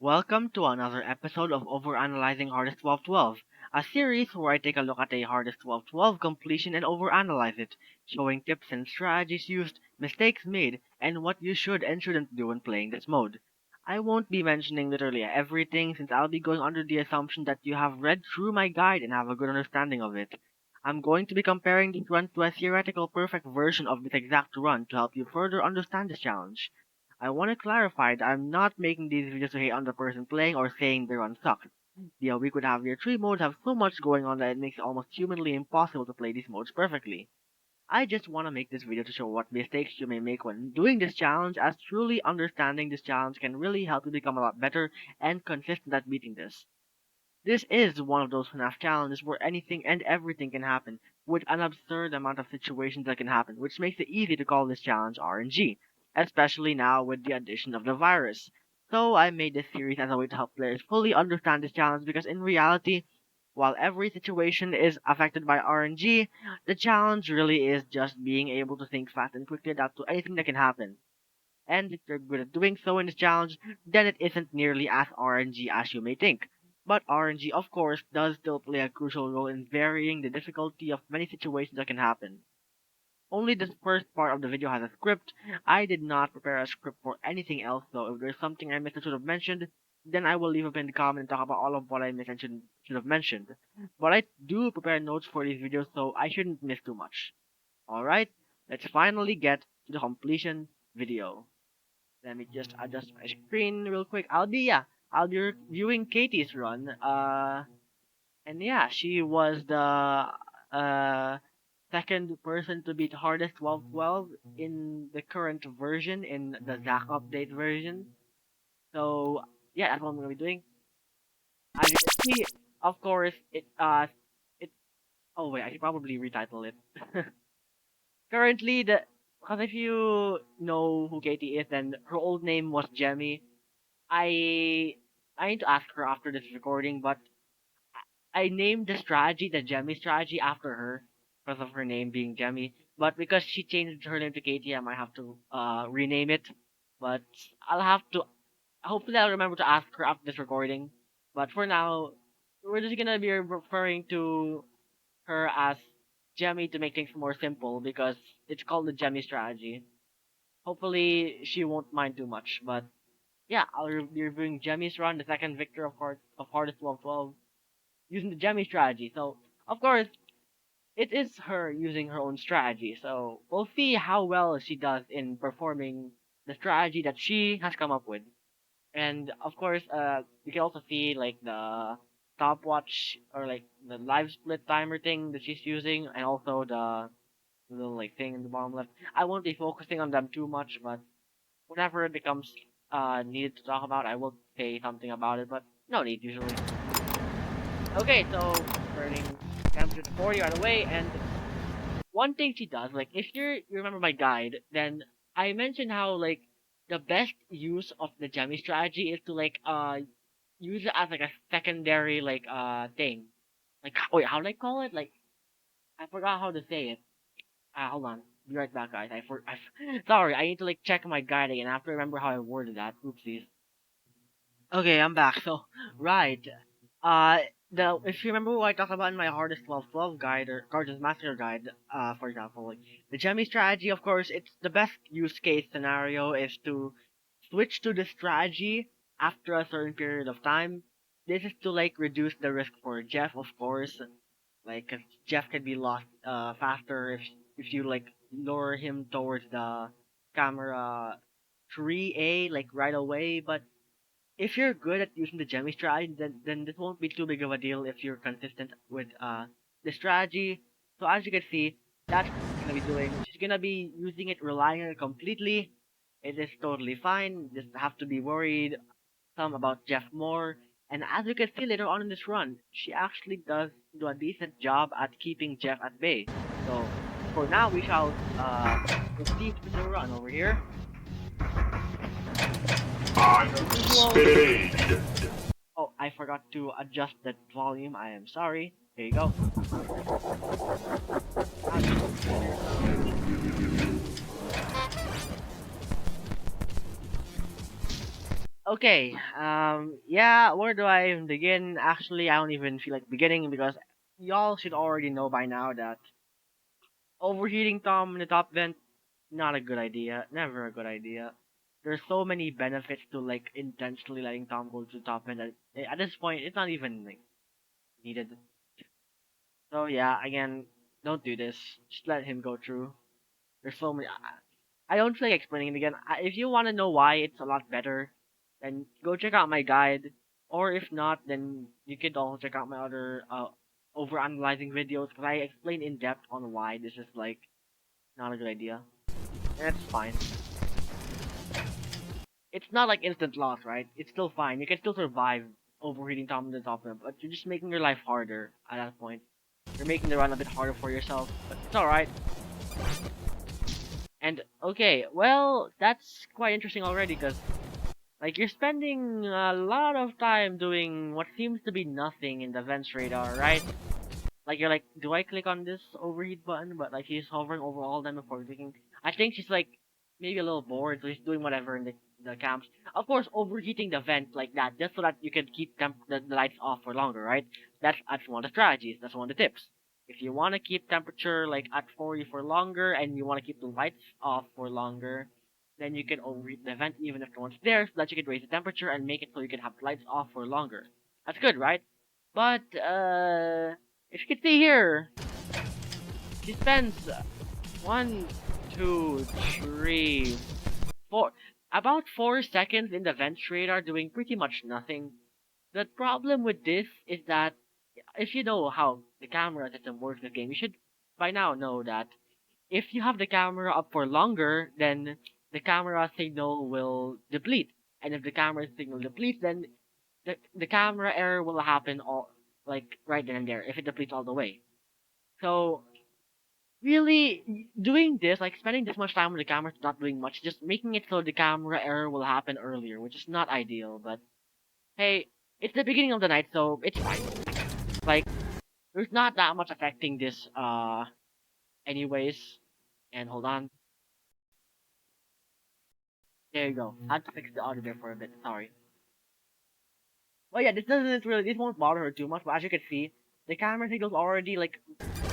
Welcome to another episode of Overanalyzing Hardest 1212, a series where I take a look at a Hardest 1212 completion and overanalyze it, showing tips and strategies used, mistakes made, and what you should and shouldn't do when playing this mode. I won't be mentioning literally everything since I'll be going under the assumption that you have read through my guide and have a good understanding of it. I'm going to be comparing this run to a theoretical perfect version of this exact run to help you further understand this challenge. I want to clarify that I'm not making these videos to hate on the person playing or saying their run sucked. Yeah, we could have your three modes have so much going on that it makes it almost humanly impossible to play these modes perfectly. I just want to make this video to show what mistakes you may make when doing this challenge, as truly understanding this challenge can really help you become a lot better and consistent at beating this. This is one of those FNAF challenges where anything and everything can happen, with an absurd amount of situations that can happen, which makes it easy to call this challenge RNG, especially now with the addition of the virus. So I made this series as a way to help players fully understand this challenge because in reality, while every situation is affected by RNG, the challenge really is just being able to think fast and quickly adapt to anything that can happen. And if you're good at doing so in this challenge, then it isn't nearly as RNG as you may think. But RNG, of course, does still play a crucial role in varying the difficulty of many situations that can happen. Only this first part of the video has a script. I did not prepare a script for anything else, so if there's something I missed or should have mentioned, then I will leave it in the comment and talk about all of what I missed and should have mentioned. But I do prepare notes for these videos, so I shouldn't miss too much. Alright, let's finally get to the completion video. Let me just adjust my screen real quick. I'll be reviewing Katie's run. And yeah, she was the second person to beat hardest 1212 in the current version, in the Zack update version. So yeah, that's what I'm gonna be doing. As you can see, of course, it. Oh wait, I should probably retitle it. Currently, because if you know who Katie is, then her old name was Gemy. I I need to ask her after this recording, but I named the strategy the Gemy strategy after her because of her name being Gemy. But because she changed her name to Katie, I might have to rename it. But I'll have to. Hopefully, I'll remember to ask her after this recording. But for now, we're just gonna be referring to her as Gemy to make things more simple because it's called the Gemy strategy. Hopefully, she won't mind too much. But yeah, be reviewing Gemy's run, the second victor of hardest 1212, using the Gemy strategy. So, of course, it is her using her own strategy. So, we'll see how well she does in performing the strategy that she has come up with. And, of course, you can also see, like, the stopwatch, or, like, the live split timer thing that she's using, and also the little, like, thing in the bottom left. I won't be focusing on them too much, but whenever it becomes needed to talk about, I will say something about it, but no need usually. Okay, so burning temperature to 40 right away, and one thing she does, like if you remember my guide, then I mentioned how like the best use of the Gemi strategy is to like use it as like a secondary like thing. Like wait, how do I call it? Like I forgot how to say it. Hold on. Be right back, guys. Sorry, I need to like check my guide again. I have to remember how I worded that. Oopsies. Okay, I'm back. So, right. Uh, if you remember what I talked about in my hardest 1212 guide or Guardian's Massacre guide, for example, like the Gemi strategy, of course, it's the best use case scenario is to switch to the strategy after a certain period of time. This is to like reduce the risk for Jeff, of course. Like, 'cause Jeff can be lost faster if you like lure him towards the camera 3A like right away, but if you're good at using the Gemi strategy, then this won't be too big of a deal if you're consistent with the strategy. So as you can see, that's what she's gonna be doing. She's gonna be using it, relying on it completely. It is totally fine. Just have to be worried some about Jeff more. And as you can see later on in this run, she actually does do a decent job at keeping Jeff at bay. So for now, we shall proceed with the run over here. Spade. Oh, I forgot to adjust the volume. I am sorry. Here you go. Okay, yeah, where do I even begin? Actually, I don't even feel like beginning because y'all should already know by now that overheating Tom in the top vent, not a good idea. Never a good idea. There's so many benefits to like intentionally letting Tom go to the top vent that at this point it's not even like needed. So yeah, again, don't do this. Just let him go through. There's so many. I don't feel like explaining it again. If you want to know why it's a lot better, then go check out my guide. Or if not, then you could also check out my other overanalyzing videos because I explain in depth on why this is like not a good idea. And that's fine. It's not like instant loss, right? It's still fine. You can still survive overheating Tom on the top of it, but you're just making your life harder at that point. You're making the run a bit harder for yourself, but it's alright. And okay, well, that's quite interesting already, because like you're spending a lot of time doing what seems to be nothing in the vents radar, right? Like you're like, do I click on this overheat button? But like she's hovering over all of them before clicking. I think she's like maybe a little bored, so she's doing whatever in the camps. Of course, overheating the vent like that just so that you can keep the lights off for longer, right? That's one of the strategies. That's one of the tips. If you want to keep temperature like at 40 for longer and you want to keep the lights off for longer, then you can overheat the vent even if no one's there, so that you can raise the temperature and make it so you can have the lights off for longer. That's good, right? But if you can see here, she spends one, two, three, four, about 4 seconds in the vent radar doing pretty much nothing. The problem with this is that if you know how the camera system works in the game, you should by now know that if you have the camera up for longer, then the camera signal will deplete. And if the camera signal depletes, then the camera error will happen all like right then and there if it depletes all the way. So really doing this, like spending this much time with the camera not doing much, just making it so the camera error will happen earlier, which is not ideal, but hey, it's the beginning of the night, so it's fine. Like there's not that much affecting this anyways. And hold on. There you go. I had to fix the audio there for a bit, sorry. Well yeah, this won't bother her too much, but as you can see, the camera signal's already like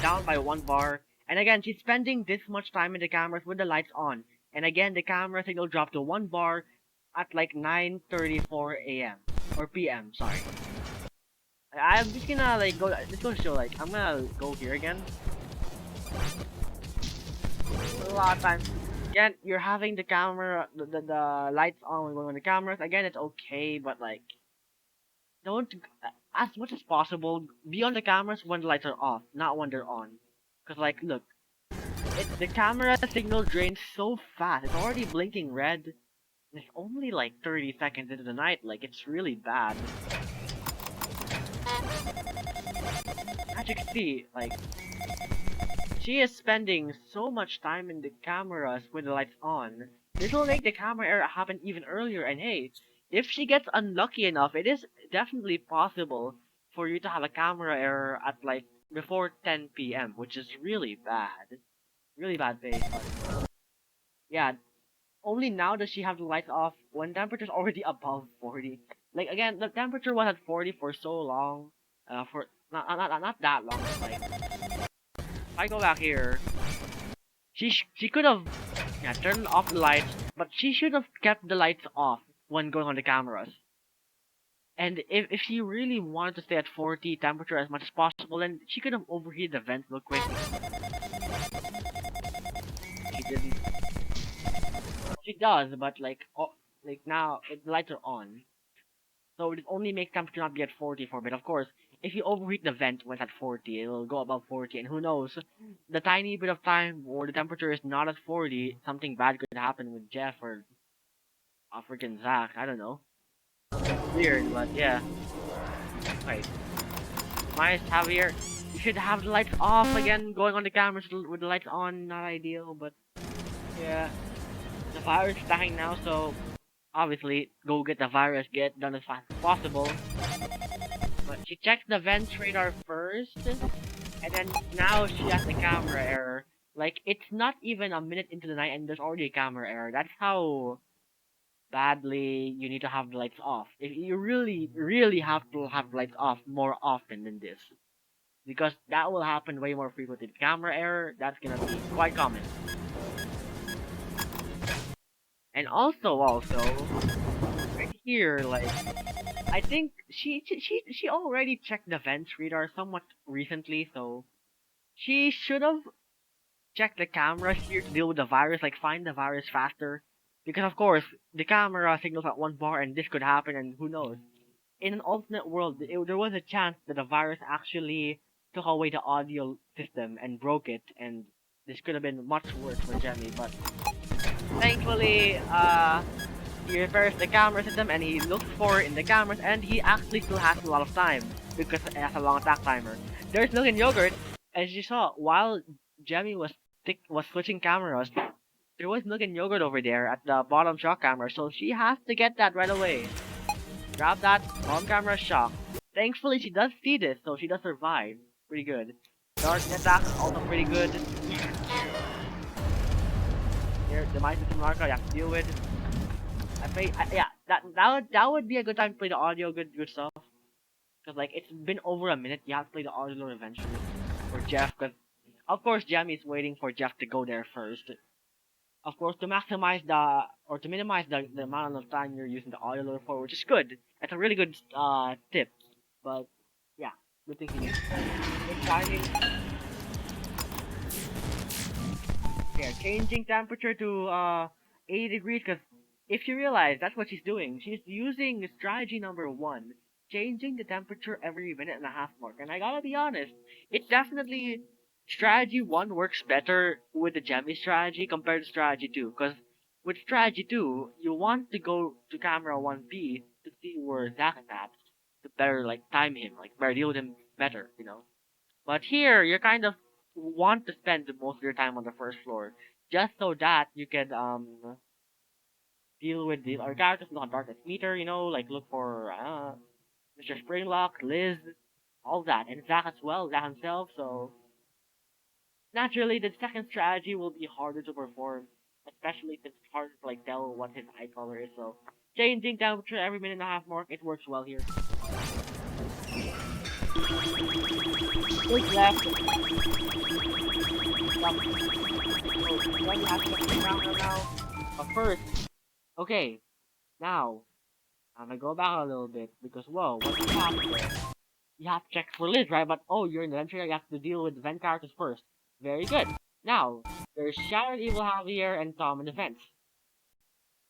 down by 1 bar. And again, she's spending this much time in the cameras with the lights on. And again, the camera signal dropped to 1 bar at like 9:34 a.m. or p.m. Sorry. I'm just gonna like go. Let's go show like I'm gonna go here again. A lot of times. Again, you're having the camera, the lights on when going on the cameras. Again, it's okay, but like don't as much as possible be on the cameras when the lights are off, not when they're on. Cause like, look, the camera signal drains so fast. It's already blinking red. And it's only like 30 seconds into the night. Like it's really bad. As you can see, like she is spending so much time in the cameras with the lights on. This will make the camera error happen even earlier. And hey, if she gets unlucky enough, it is definitely possible for you to have a camera error at like before 10 p.m., which is really bad. Really bad pace. But yeah, only now does she have the lights off when temperature's already above 40. Like again, the temperature was at 40 for so long. For not that long. Like if I go back here, she could have yeah turned off the lights, but she should have kept the lights off when going on the cameras. And if she really wanted to stay at 40 temperature as much as possible, then she could have overheated the vent real quick. She didn't. She does, but like like now the lights are on. So it only makes temperature not be at 40 for a bit. Of course, if you overheat the vent when it's at 40, it'll go above 40, and who knows, the tiny bit of time where the temperature is not at 40, something bad could happen with Jeff or freaking Zach. I don't know. Weird, but yeah. Wait, Myers Javier, you should have the lights off again. Going on the cameras with the lights on, not ideal, but yeah. The virus is dying now, so obviously go get the virus, get it done as fast as possible. But she checks the vent radar first, and then now she has the camera error. Like, it's not even a minute into the night and there's already a camera error. That's how badly, you need to have the lights off. If you really, really have to have the lights off more often than this. Because that will happen way more frequently. Camera error, that's gonna be quite common. And also, right here, like, I think she already checked the vents radar somewhat recently, so she should have checked the cameras here to deal with the virus, like find the virus faster. Because of course, the camera signals at 1 bar and this could happen and who knows. In an alternate world, there was a chance that the virus actually took away the audio system and broke it, and this could have been much worse for Gemy, but thankfully, he repairs the camera system and he looks for it in the cameras and he actually still has a lot of time because it has a long attack timer. There's Milk and Yogurt, as you saw, while Gemy was switching cameras, there was Milk and Yogurt over there at the bottom shock camera, so she has to get that right away. Grab that bottom camera shock. Thankfully she does see this, so she does survive. Pretty good. Dark attack also pretty good. Here, the Mice System Narco you have to deal with. Yeah, that would be a good time to play the audio, good stuff. Cause like it's been over a minute. You have to play the audio eventually for Jeff. Cause of course Jamie is waiting for Jeff to go there first. Of course, to maximize to minimize the amount of time you're using the audio loader for, which is good. That's a really good tip. But yeah, good thing to use. Good timing. Yeah, changing temperature to 80 degrees because if you realize that's what she's doing, she's using strategy number 1, changing the temperature every minute and a half mark. And I gotta be honest, it's definitely strategy 1 works better with the Gemy strategy compared to strategy 2 because with strategy 2, you want to go to camera 1B to see where Zack is at to better like time him, like better deal with him better, you know. But here, you kind of want to spend most of your time on the first floor, just so that you can deal with the other characters, not darkness meter, you know, like look for Mr. Springlock, Liz, all that, and Zack as well, Zack himself. So naturally, the second strategy will be harder to perform, especially since it's harder to like tell what his eye color is. So changing temperature every minute and a half mark, it works well here. Who's left? But first, okay, now, I'm gonna go back a little bit, because whoa, what just happened there? You have to check for Liz, right? But oh, you're in the venture, you have to deal with the vent characters first. Very good. Now, there's Shattered Evil Javier and Tom in the vents.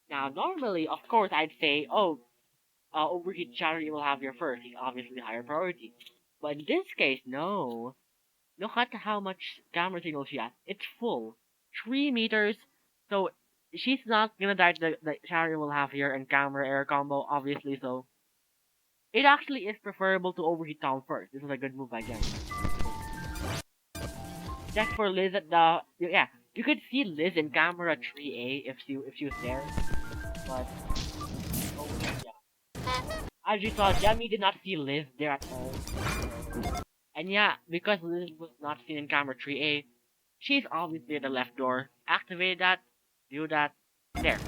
Now, normally, of course, I'd say, oh, overheat Shattered Evil Javier first, he's obviously higher priority. But in this case, no. Look at how much camera signal she has. It's full. 3 meters. So she's not gonna die to the Shari will have here and camera air combo, obviously, so it actually is preferable to overheat Tom first. This is a good move by Gem. Check for Liz at the yeah. You could see Liz in camera 3A if she was there. But oh yeah. As you saw, Jamie did not see Liz there at all. And yeah, because Liz was not seen in camera 3A, she's obviously at the left door. Activate that, do that, there.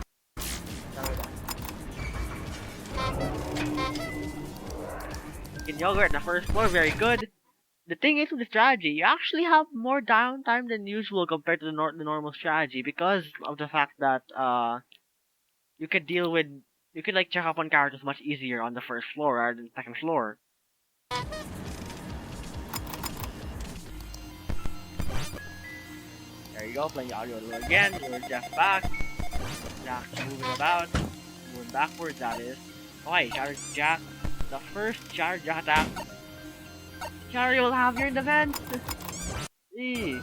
In Yogurt, the first floor, very good. The thing is with the strategy, you actually have more downtime than usual compared to the normal strategy because of the fact that you could deal with you could like check up on characters much easier on the first floor rather than the second floor. There you go, playing the audio again. You're Jeff back. Jack's moving about, moving backwards. That is. Oh, hey, Shattered Jack. The first Shattered Jack attack. Shattered will have your defense. Eee.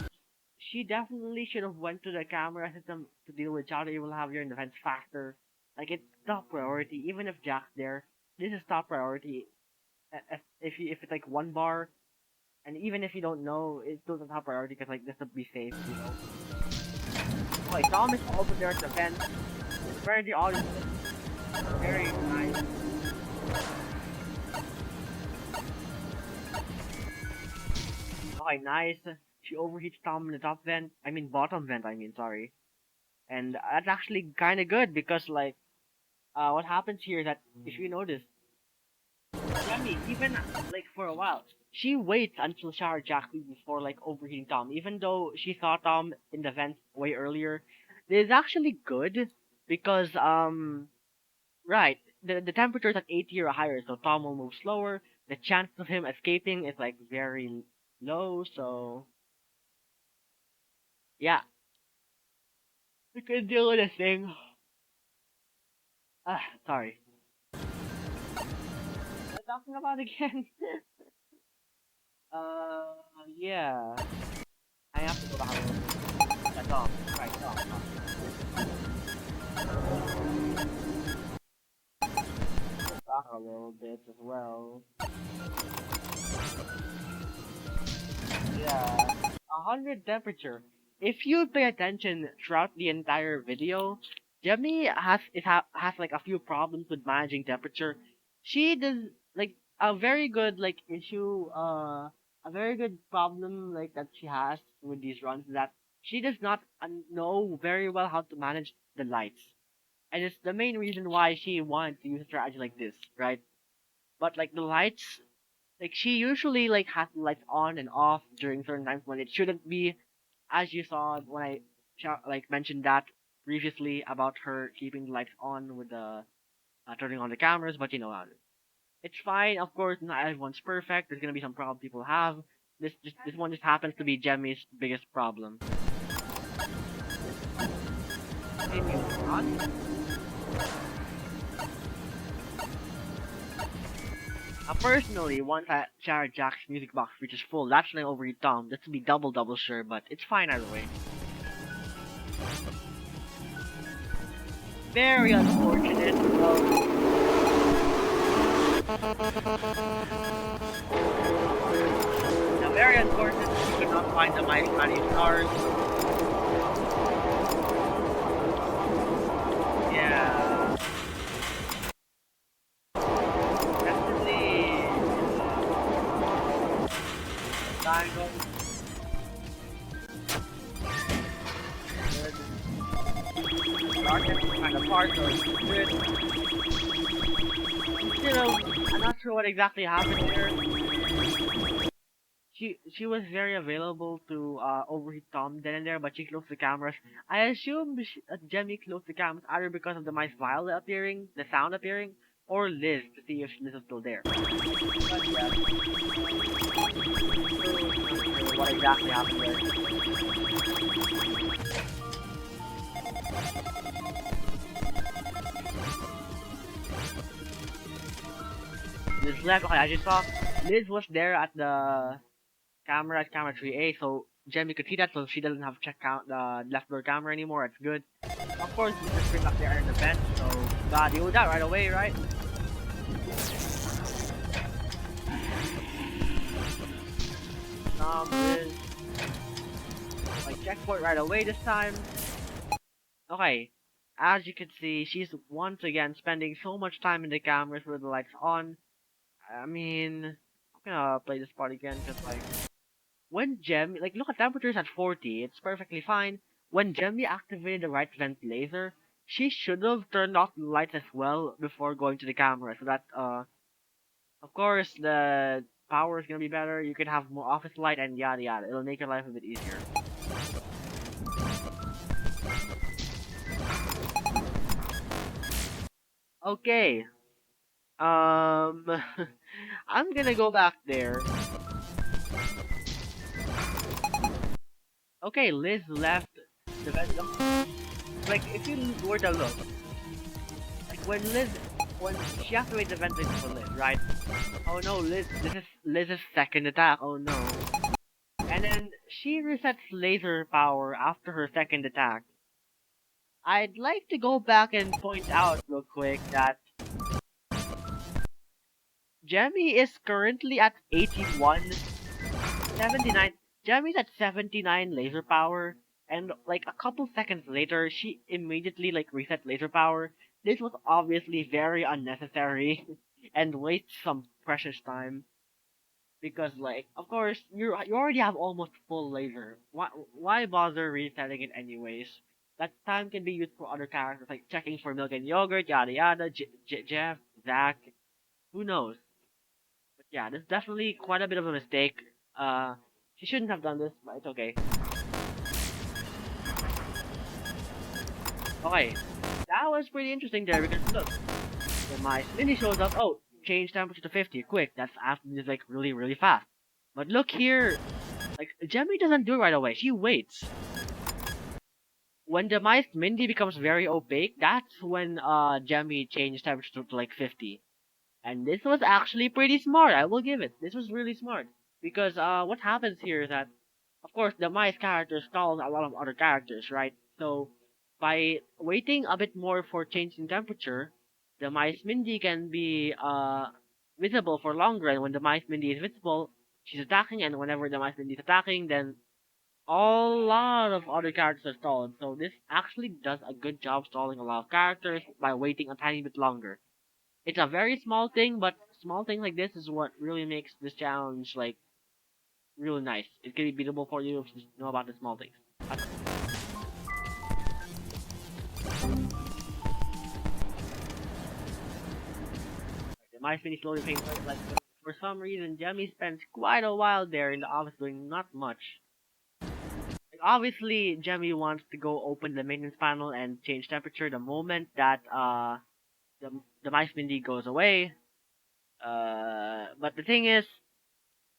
She definitely should have went to the camera system to deal with Shattered will have your defense faster. Like it's top priority, even if Jack's there. This is top priority. If it's like 1 bar, and even if you don't know, it's still the top priority because like this would be safe, you know. Okay, Tom is also there at the vent. It's very audio. Very nice. Okay, nice. She overheats Tom in the top vent. Bottom vent, sorry. And that's actually kinda good because, like, what happens here is that if you notice, Gemy, even like for a while, she waits until Shower Jack leaves before like overheating Tom, even though she saw Tom in the vents way earlier. This is actually good because right, the temperature is at 80 or higher, so Tom will move slower. The chance of him escaping is like very low, so yeah, we could deal with this thing. Ah, sorry. What am I talking about again? uh, yeah. I have to go back a little bit. That's all. Right, back a little bit as well. Yeah. 100 temperature. If you pay attention throughout the entire video, Gemy has like a few problems with managing temperature. She does like a very good like issue a very good problem like that she has with these runs is that she does not know very well how to manage the lights. And it's the main reason why she wanted to use a strategy like this, right? But like the lights like she usually like has the lights on and off during certain times when it shouldn't be, as you saw when I like mentioned that previously about her keeping the lights on with the turning on the cameras. But you know, it's fine. Of course, not everyone's perfect. There's gonna be some problems people have. This one just happens to be Gemmy's biggest problem. Continue on. Personally, once Jared Jack's music box reaches full, that's when I overeat Tom, just to be double sure, but it's fine either way. Very unfortunate. Now, very unfortunate we could not find the mighty Mighty Stars. Yeah. Definitely. Time goes good. Darkness is kind of hard, so it's good. You know, I'm not sure what exactly happened here. She was very available to overheat Tom then and there, but she closed the cameras. I assume Jemmy closed the cameras either because of the mice Violet appearing, the sound appearing, or Liz to see if Liz was still there. But yeah, what exactly happened there? Liz left. Okay, I just saw Liz was there at the camera at camera 3A, so Jemmy could see that, so she doesn't have to check out the left door camera anymore. It's good. Of course, we just bring up there in the vent, so gotta deal with that right away, right? Liz. Like checkpoint right away this time. Okay. As you can see, she's once again spending so much time in the cameras with the lights on. I mean, I'm gonna play this part again because like when like look at temperatures at 40, it's perfectly fine. When Gemy activated the right vent laser, she should have turned off the lights as well before going to the camera, so that of course the power is gonna be better. You can have more office light and yada yada. It'll make your life a bit easier. Okay. Um, I'm gonna go back there. Okay, Liz left the vent. Like, if you were to look, like when she activated the ventilation for Liz, right? Oh no, this is Liz's second attack. Oh no. And then she resets laser power after her second attack. I'd like to go back and point out real quick that Gemy is currently at 81, 79. Gemy's at 79 laser power, and like a couple seconds later, she immediately like reset laser power. This was obviously very unnecessary and wastes some precious time because like of course you already have almost full laser. Why bother resetting it anyways? That time can be used for other characters, like checking for milk and yogurt, yada yada, Jeff, Zach, who knows. But yeah, this is definitely quite a bit of a mistake. She shouldn't have done this, but it's okay. Okay, that was pretty interesting there because look, when my mini shows up, oh, change temperature to 50, quick. That's after this like really fast. But look here, like Gemy doesn't do it right away. She waits. When the mice Mindy becomes very opaque, that's when Gemy changed temperature to like 50. And this was actually pretty smart. I will give it. This was really smart because what happens here is that of course the mice character stalls a lot of other characters, right? So by waiting a bit more for changing temperature, the mice Mindy can be visible for longer, and when the mice Mindy is visible, she's attacking, and whenever the mice Mindy is attacking, then a lot of other characters are stalled. So this actually does a good job stalling a lot of characters by waiting a tiny bit longer. It's a very small thing, but small things like this is what really makes this challenge like really nice. It can be beatable for you if you know about the small things. The mice finish slowly paying like for some reason Jemmy spends quite a while there in the office doing not much. Like, obviously Jemmy wants to go open the maintenance panel and change temperature the moment that the the mice mindy goes away. But the thing is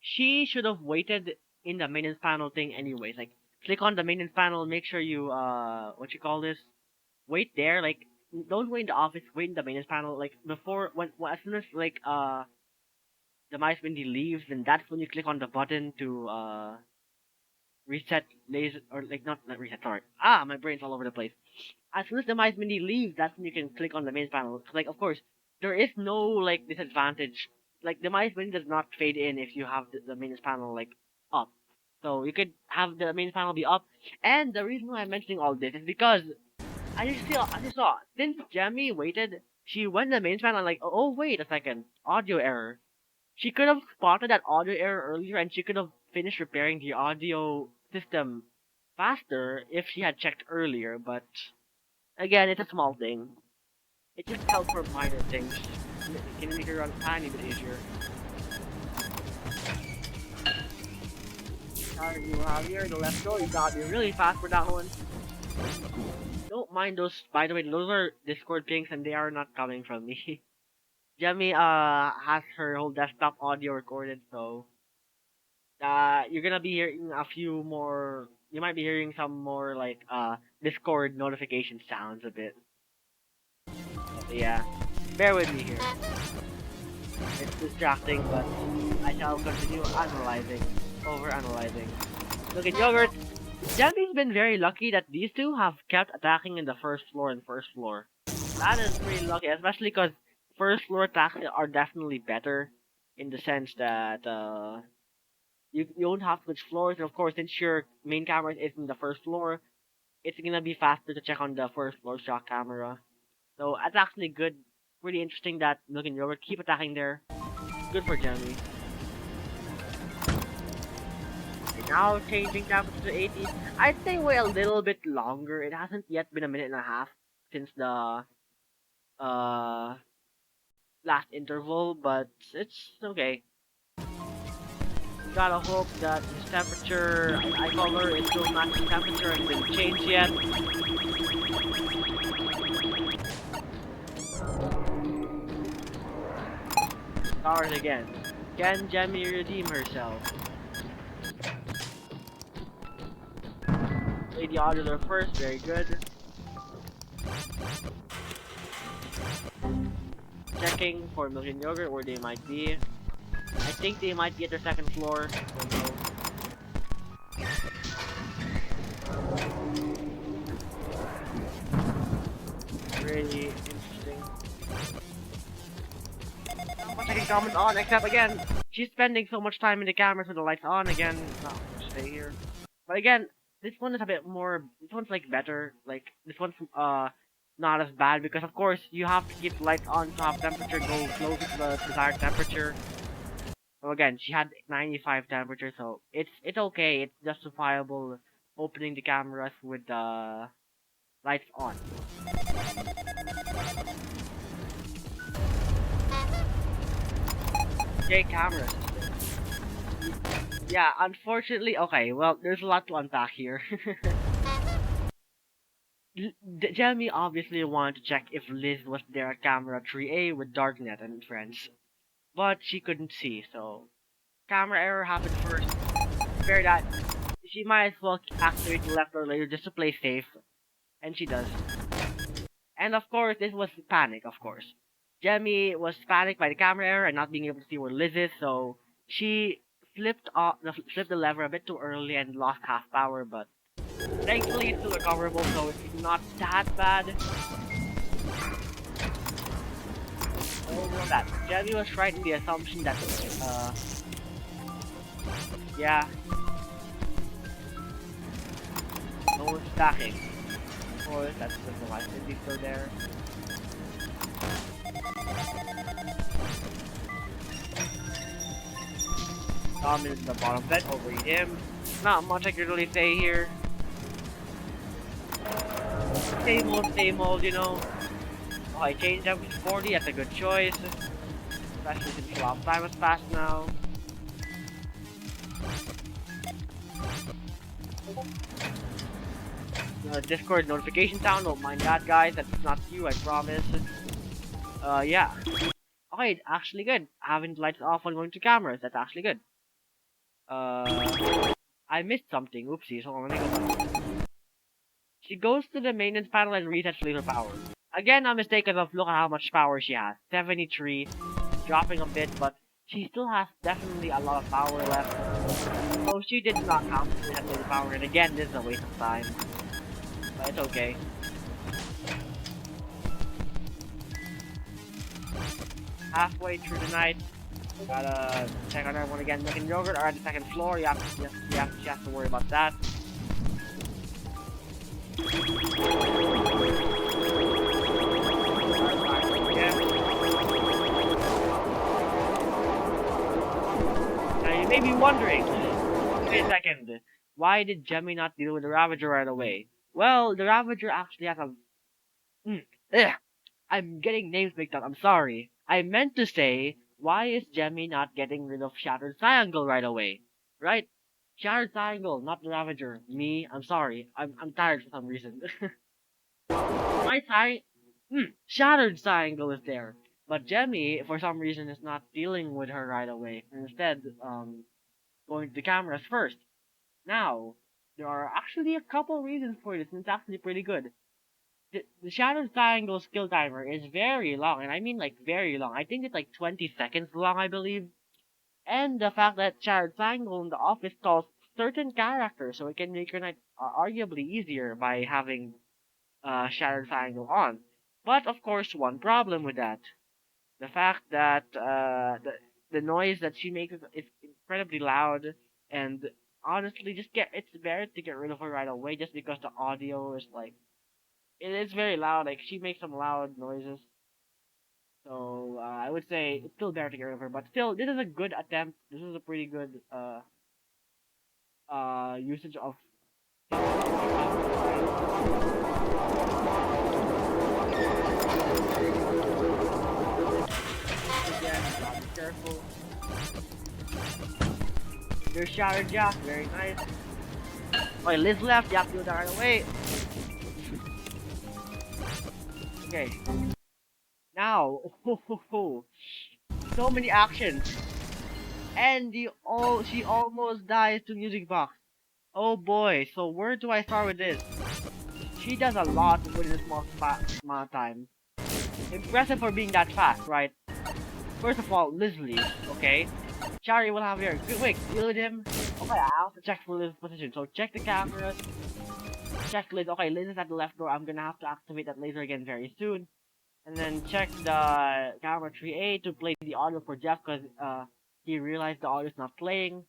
she should have waited in the maintenance panel thing anyways. Like, click on the maintenance panel, make sure you, what you call this? Wait there, like, don't wait in the office, wait in the maintenance panel, like, before, as soon as, like, the mice Mindy leaves, then that's when you click on the button to, reset laser, or, like, not reset, sorry. Ah, my brain's all over the place. As soon as the mice Mindy leaves, that's when you can click on the main panel. Like, of course, there is no, like, disadvantage. Like, the mice Mindy does not fade in if you have the main panel, like, up. So, you could have the main panel be up. And the reason why I'm mentioning all this is because, as you saw, since Jamie waited, she went to the main panel and like, oh, wait a second, audio error. She could have spotted that audio error earlier and she could have finished repairing the audio system faster if she had checked earlier, but again, it's a small thing. It just helps for minor things. It can make it run a tiny bit easier. You have here the left go, you gotta be really fast for that one. Don't mind those, by the way, those are Discord pings and they are not coming from me. Jemmy has her whole desktop audio recorded, so you're gonna be hearing a few more, you might be hearing some more like Discord notification sounds a bit. But yeah, bear with me here. It's distracting, but I shall continue analyzing, overanalyzing. Look at Yogurt. Jemmy's been very lucky that these two have kept attacking in the first floor and first floor. That is really lucky, especially because first floor attacks are definitely better in the sense that you don't have to switch floors. And of course, since your main camera is in the first floor, it's gonna be faster to check on the first floor shot camera. So that's actually good. Pretty interesting that Milk and Yogurt keep attacking there. Good for Jemmy. Now changing temperature to 80. I'd say wait a little bit longer. It hasn't yet been a minute and a half since the uh last interval, but it's okay. Gotta hope that his temperature, eye color, is still matching temperature and didn't change yet. Start again. Can Jemmy redeem herself? Play the audio first, very good. Checking for Milk and Yogurt where they might be. I think they might be at their second floor. Don't know. Really interesting. Not much I can comment on, except again, she's spending so much time in the cameras with the lights on again. Not much to say here. But again, this one is a bit more. This one's like better. Like this one's not as bad because of course you have to keep the lights on to have temperature go closer to the desired temperature. So again, she had 95 temperature, so it's okay. It's justifiable opening the cameras with the Lights on. Okay, camera system. Yeah, unfortunately, okay, well, there's a lot to unpack here. Gemy obviously wanted to check if Liz was there at camera 3A with Darknet and friends, but she couldn't see, so camera error happened first. Fair that. She might as well activate the left or later just to play safe, and she does. And of course, this was panic, of course. Gemy was panicked by the camera error and not being able to see where Liz is, so she flipped the lever a bit too early and lost half power, but thankfully it's still recoverable, so it's not that bad. Overall, that Gemy was right in the assumption that, yeah, no one's stacking. Of course, that's just the life is still there. Dom is in the bottom bed over him. Not much I can really say here. Same old, you know. Oh, I changed up to 40, that's a good choice. Especially since a lot of time has passed now. Discord notification sound, don't mind that guys, that's not you, I promise. Yeah. Okay, actually good. Having the lights off when going to cameras, that's actually good. I missed something, oopsie, so let me go back. She goes to the maintenance panel and resets laser power. Again, a mistake of look at how much power she has. 73, dropping a bit, but she still has definitely a lot of power left. So she did not count to laser power, and again, this is a waste of time. But it's okay. Halfway through the night, gotta check on everyone again. Looking yogurt are at the second floor. You have to worry about that. Now you may be wondering, wait a second, why did Gemy not deal with the Ravager right away? Well, the Ravager actually has a... ugh, I'm getting names mixed up, I'm sorry. I meant to say, why is Gemy not getting rid of Shattered Triangle right away? Right? Shattered Triangle, not the Ravager. Me, I'm sorry. I'm tired for some reason. My Shattered Triangle is there. But Gemy, for some reason, is not dealing with her right away. Instead, going to the cameras first. Now, there are actually a couple reasons for this, and it's actually pretty good. The Shattered Triangle skill timer is very long, and I mean like very long. I think it's like 20 seconds long, I believe. And the fact that Shattered Triangle in the office calls certain characters, so it can make your night arguably easier by having Shattered Triangle on. But of course, one problem with that: the fact that the noise that she makes is incredibly loud, and honestly, it's better to get rid of her right away, just because the audio is like it is very loud. Like she makes some loud noises. So I would say it's still better to get rid of her, but still, this is a good attempt. This is a pretty good usage of. Again, gotta be careful. There's Shattered Jack, very nice. Okay, Liz left, you have to do that right away. Okay. Now, so many actions. And she almost dies to music box. Oh boy, so where do I start with this? She does a lot within a small amount of time. Impressive for being that fast, right? First of all, Liz leaves, okay? Shari will have here. Wait, deal with him? Okay, I have to check for Liz's position. So check the cameras. Check Liz. Okay, Liz is at the left door. I'm gonna have to activate that laser again very soon. And then check the camera 3A to play the audio for Jeff because he realized the audio is not playing.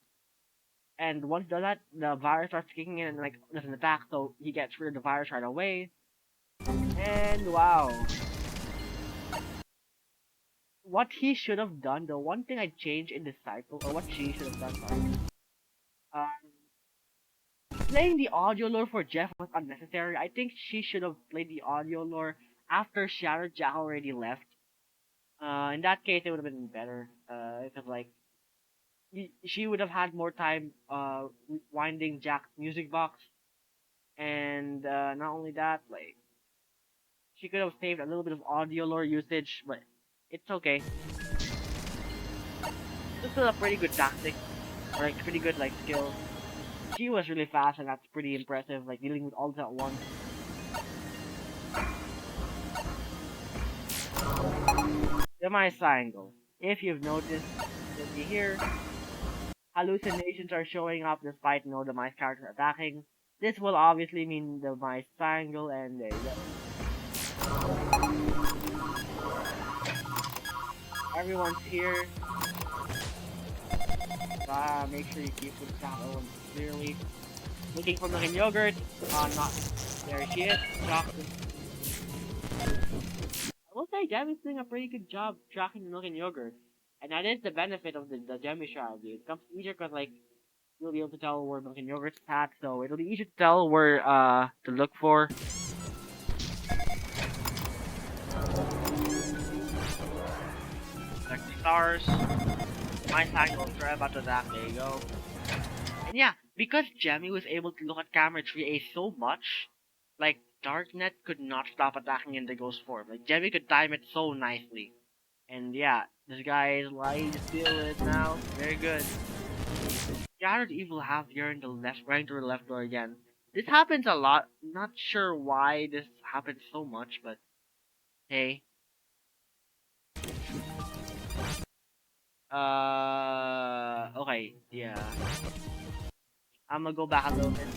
And once he does that, the virus starts kicking in and like doesn't attack, so he gets rid of the virus right away. And wow. What he should have done, the one thing I changed in this cycle, or what she should have done, sorry. Um, Playing the audio lore for Jeff was unnecessary. I think she should have played the audio lore after Shadow Jack already left. In that case, it would have been better. Because like she would have had more time winding Jack's music box, and not only that, like she could have saved a little bit of audio lore usage, but it's okay. This is a pretty good tactic, or like pretty good like skill. She was really fast, and that's pretty impressive. Like dealing with all this at once. Semi triangle. If you've noticed, you'll see here hallucinations are showing up despite no demise character attacking. This will obviously mean the demise triangle, and there you go. Everyone's here. Make sure you keep the sound on clearly. Looking for milk and yogurt. Not. There she is. Chocolate. I will say Gemy's doing a pretty good job tracking the milk and yogurt. And that is the benefit of the Gemy strategy. It becomes easier because, like, you'll be able to tell where milk and yogurt's at, so it'll be easier to tell where, to look for. Like the stars. My cycles are about to attack. There you go. And yeah, because Gemy was able to look at camera 3A so much, like Darknet could not stop attacking in the ghost form. Like Gemy could time it so nicely. And yeah, this guy is lying to steal it now. Very good. Scattered evil half here in the left, right to the left door again. This happens a lot. Not sure why this happens so much, but hey. Okay, yeah. I'm gonna go back a little bit.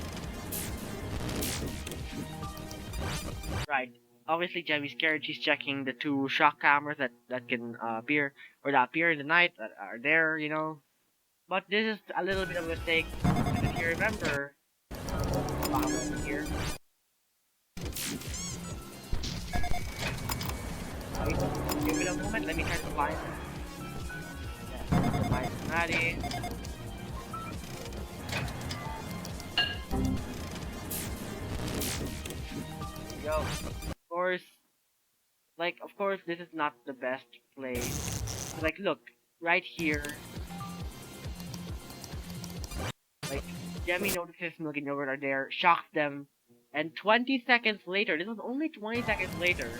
Right. Obviously, Gemy's scared. She's checking the two shock cameras that can appear or that appear in the night that are there, you know. But this is a little bit of a mistake. And if you remember, here, right? Give it a moment. Let me try to find. Yeah, my Maddie. There we go. Of course, this is not the best place. But, like, look, right here. Like, Gemy notices Milk and Yogurt are there, shocks them, and 20 seconds later, this was only 20 seconds later,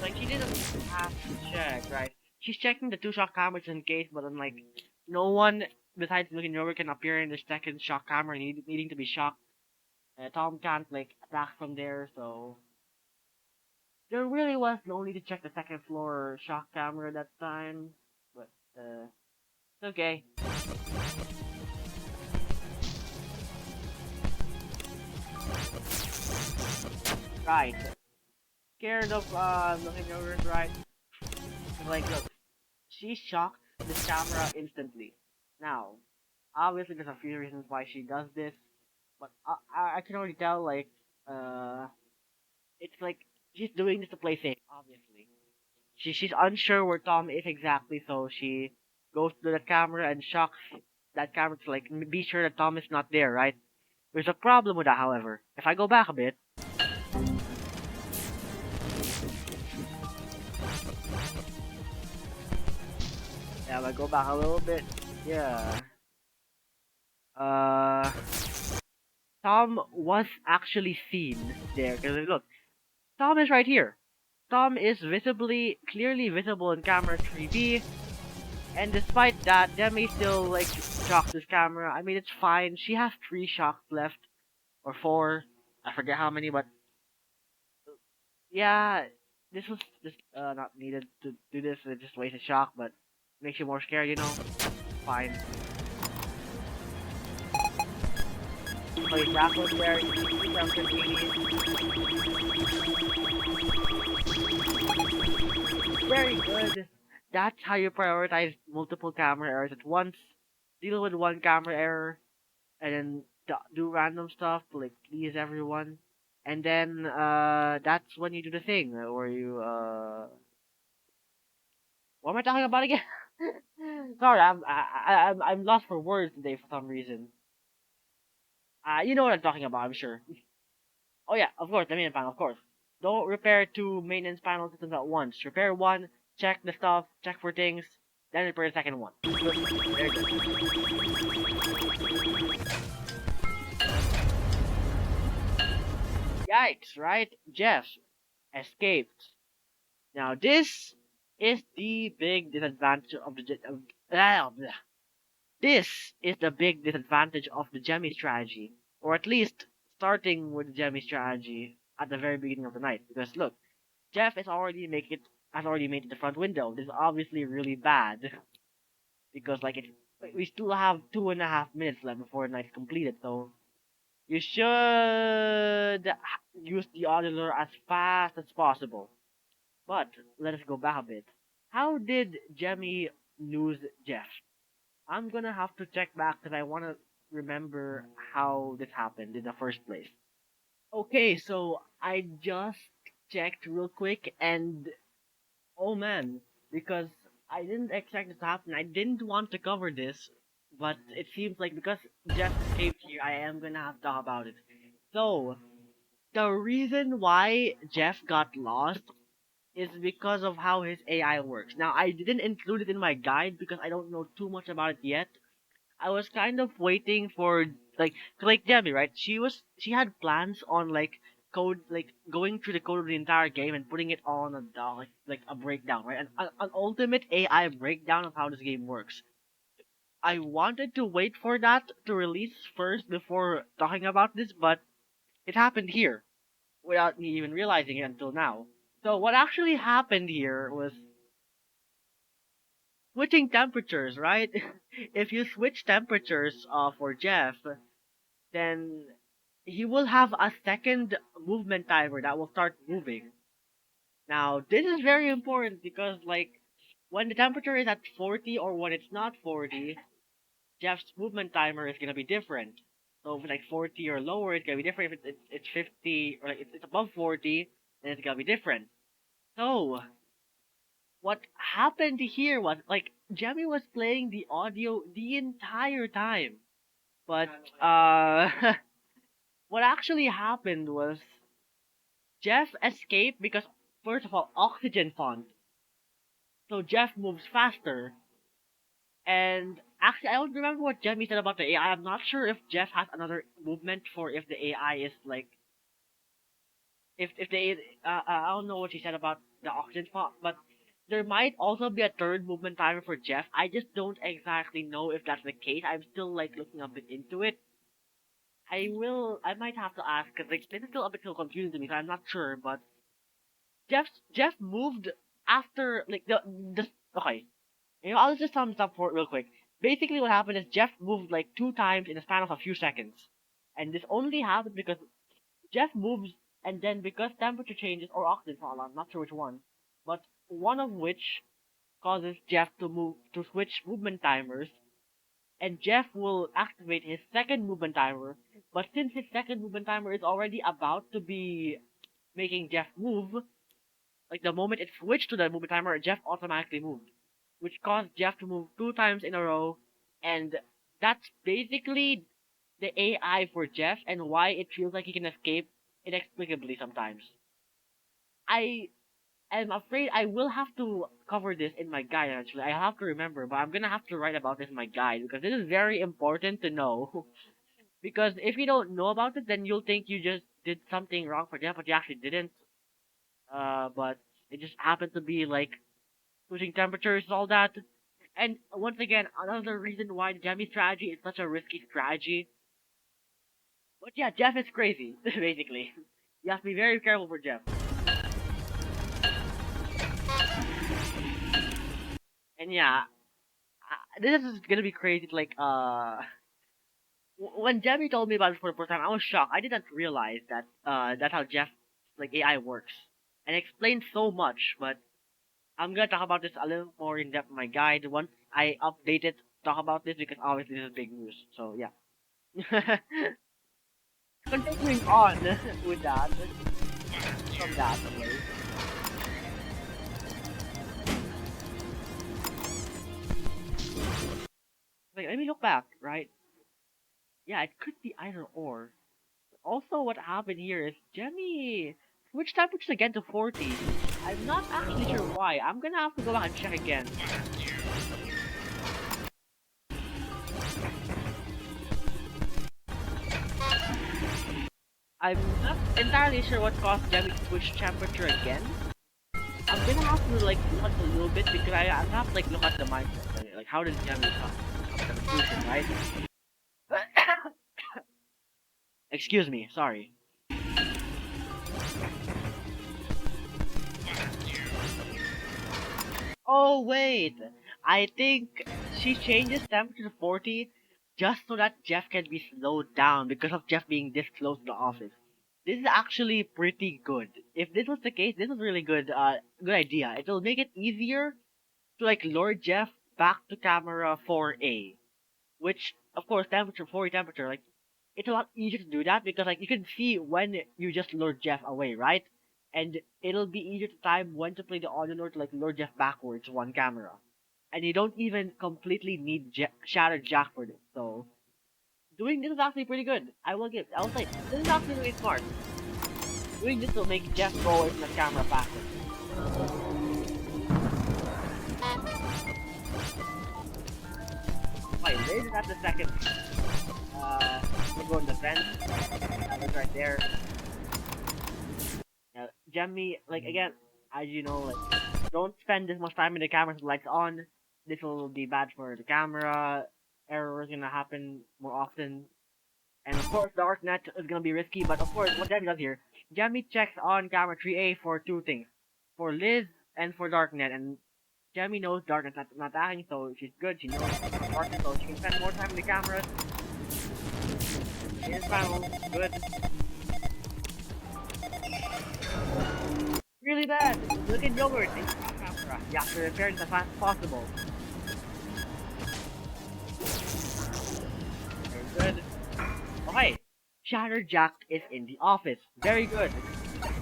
like, she didn't have to check, right? She's checking the two shock cameras in case, but then, like, no one besides Milk and Yogurt can appear in the second shock camera needing to be shocked. Tom can't, like, attack from there, so there really was no need to check the second floor shock camera that time, but, it's okay. Right. Scared of looking over it, right? Like, look, she shocked this camera instantly. Now, obviously, there's a few reasons why she does this, but I can already tell, like, uh, it's like she's doing this to play safe. Obviously, she's unsure where Tom is exactly, so she goes to the camera and shocks that camera to like be sure that Tom is not there, right? There's a problem with that, however. If I go back a bit, yeah, if I go back a little bit, yeah. Uh, Tom was actually seen there. Because look, Tom is right here. Tom is clearly visible in camera 3B. And despite that, Demi still, like, shocks this camera. I mean, it's fine. She has 3 shocks left. Or 4. I forget how many, but yeah, this was just not needed to do this. It just wastes a shock, but makes you more scared, you know? Fine. Play Jack was there. Very good. That's how you prioritize multiple camera errors at once. Deal with one camera error, and then do random stuff to like please everyone. And then that's when you do the thing where you what am I talking about again? Sorry, I'm lost for words today for some reason. You know what I'm talking about, I'm sure. Oh yeah, of course, the maintenance panel, of course. Don't repair two maintenance panel systems at once. Repair one, check the stuff, check for things, then repair the second one. Very good. Yikes, right? Jeff escaped. Now this is the big disadvantage of the this is the big disadvantage of the Gemy strategy, or at least starting with the Gemy strategy at the very beginning of the night. Because look, Jeff has already made it the front window. This is obviously really bad because we still have 2.5 minutes left before the night's completed. So you should use the auditor as fast as possible. But let us go back a bit. How did Jemmy lose Jeff? I'm gonna have to check back because I want to remember how this happened in the first place. Okay, so I just checked real quick and oh man, because I didn't expect this to happen. I didn't want to cover this, but it seems like because Jeff escaped here, I am gonna have to talk about it. So, the reason why Jeff got lost is because of how his AI works. Now, I didn't include it in my guide because I don't know too much about it yet. I was kind of waiting for like Debbie, right? She had plans on code going through the code of the entire game and putting it on a like a breakdown, right? An ultimate AI breakdown of how this game works. I wanted to wait for that to release first before talking about this, but it happened here without me even realizing it until now. So what actually happened here was switching temperatures, right? If you switch temperatures for Jeff, then he will have a second movement timer that will start moving. Now, this is very important because, when the temperature is at 40 or when it's not 40, Jeff's movement timer is gonna be different. So if it's like 40 or lower, it's gonna be different. If it's 50 or it's above 40, then it's gonna be different. So, what happened here was, Jemmy was playing the audio the entire time. But, what actually happened was Jeff escaped because, first of all, oxygen font. So Jeff moves faster. And actually, I don't remember what Jemmy said about the AI. I'm not sure if Jeff has another movement for if the AI is if they I don't know what she said about the oxygen font, but there might also be a third movement timer for Jeff. I just don't exactly know if that's the case. I'm still looking a bit into it. I might have to ask because this is still a bit so confusing to me, so I'm not sure. But Jeff moved after the okay. I'll just sum this up for it real quick. Basically, what happened is Jeff moved like 2 times in a span of a few seconds, and this only happened because Jeff moves, and then because temperature changes or oxygen fall, I'm not sure which one, but one of which causes Jeff to switch movement timers, and Jeff will activate his second movement timer. But since his second movement timer is already about to be making Jeff move, like the moment it switched to the movement timer, Jeff automatically moved, which caused Jeff to move 2 times in a row, and that's basically the AI for Jeff and why it feels like he can escape inexplicably sometimes. I am afraid I will have to cover this in my guide actually. I have to remember, but I'm gonna have to write about this in my guide because this is very important to know. Because if you don't know about it, then you'll think you just did something wrong for Jeff, but you actually didn't. But it just happened to be switching temperatures, all that. And once again, another reason why the Gemy strategy is such a risky strategy. But yeah, Jeff is crazy, basically. You have to be very careful for Jeff. And yeah, this is gonna be crazy. When Jemmy told me about it for the first time, I was shocked. I didn't realize that that's how Jeff AI works, and it explains so much. But I'm gonna talk about this a little more in depth in my guide once I update it. Talk about this because obviously this is big news. So yeah. Continuing on with that, from that, okay. Let me look back, right? Yeah, it could be either or. Also, what happened here is Gemy switched temperatures again to 40. I'm not actually sure why. I'm gonna have to go back and check again. I'm not entirely sure what caused Gemy to switch temperature again. I'm gonna have to like look a little bit because I have to like look at the mindset. Like how did Gemy come to the conclusion, right? Excuse me, sorry. Oh wait, I think she changes temperature to 40 just so that Jeff can be slowed down because of Jeff being this close to the office. This is actually pretty good. If this was the case, this is really good. Good idea. It'll make it easier to like lure Jeff back to camera 4A, which of course temperature 40 temperature like it's a lot easier to do that because like you can see when you just lure Jeff away, right? And it'll be easier to time when to play the audio lure to like lure Jeff backwards one camera. And you don't even completely need Shattered Jack for this. So doing this is actually pretty good. I'll say this is actually really smart. Doing this will make Jeff go away from the camera faster. Wait, Liz is at the second. We'll go in the vent. That was right there. Gemy, like again, as you know, like don't spend this much time in the camera with the lights on. This will be bad for the camera. Error is gonna happen more often. And of course, the ArcNet is gonna be risky. But of course, what Gemy does here, Gemy checks on camera 3A for two things, for Liz and for Darknet. And Gemy knows Darknet's not attacking, so she's good. She knows Darknet, so she can spend more time in the cameras. Here's panel, good. Really bad. Look at yogurt. It's camera. You have to repair it as fast as possible. Very good. Okay. Shattered Jack is in the office. Very good.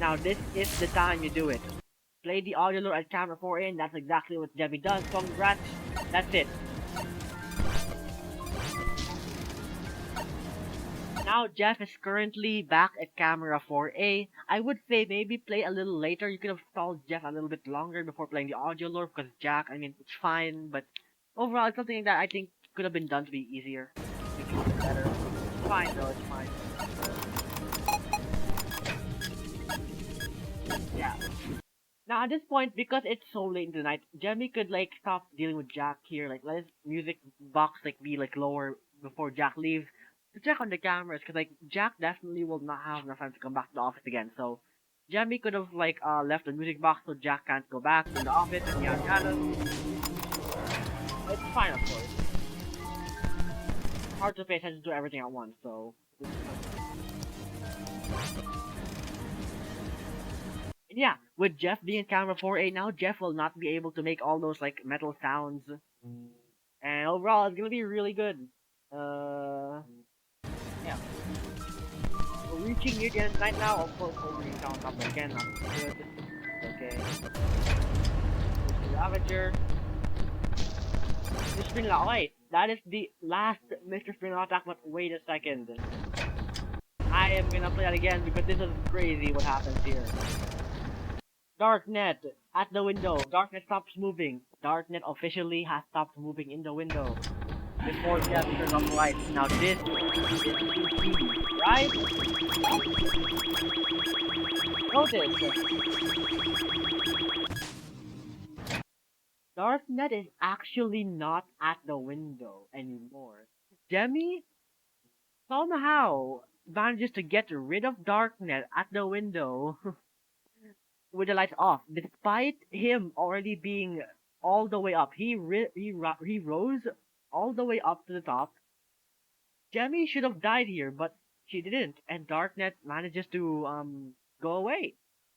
Now this is the time you do it. Play the audio lure at camera 4 in. That's exactly what Gemy does. Congrats. That's it. Now Jeff is currently back at camera 4A. I would say maybe play a little later. You could have stalled Jeff a little bit longer before playing the audio lore because Jack, I mean, it's fine, but overall it's something that I think could have been done to be easier. Make it better. It's fine though, it's fine. Yeah. Now at this point, because it's so late in the night, Jemmy could like stop dealing with Jack here, like let his music box like be like lower before Jack leaves to check on the cameras, because like Jack definitely will not have enough time to come back to the office again. So Jemmy could have like left the music box so Jack can't go back to the office and yada yada. It's fine of course. Hard to pay attention to everything at once, so. Yeah, with Jeff being camera 4A now, Jeff will not be able to make all those like metal sounds. And overall, it's gonna be really good. Yeah. We're reaching near the end of the night now. Of course, overly sound up again. Not good. Okay. Ravager. Mr. Spring Lock. Wait, that is the last Mr. Spring Lock attack, but wait a second. I am gonna play that again because this is crazy what happens here. Darknet at the window. Darknet stops moving. Darknet officially has stopped moving in the window. Before Jeff turns off the lights. Now this is easy, right? Notice. Darknet is actually not at the window anymore. Demi somehow manages to get rid of Darknet at the window with the lights off, despite him already being all the way up. He rose all the way up to the top. Gemy should have died here, but she didn't, and Darknet manages to go away.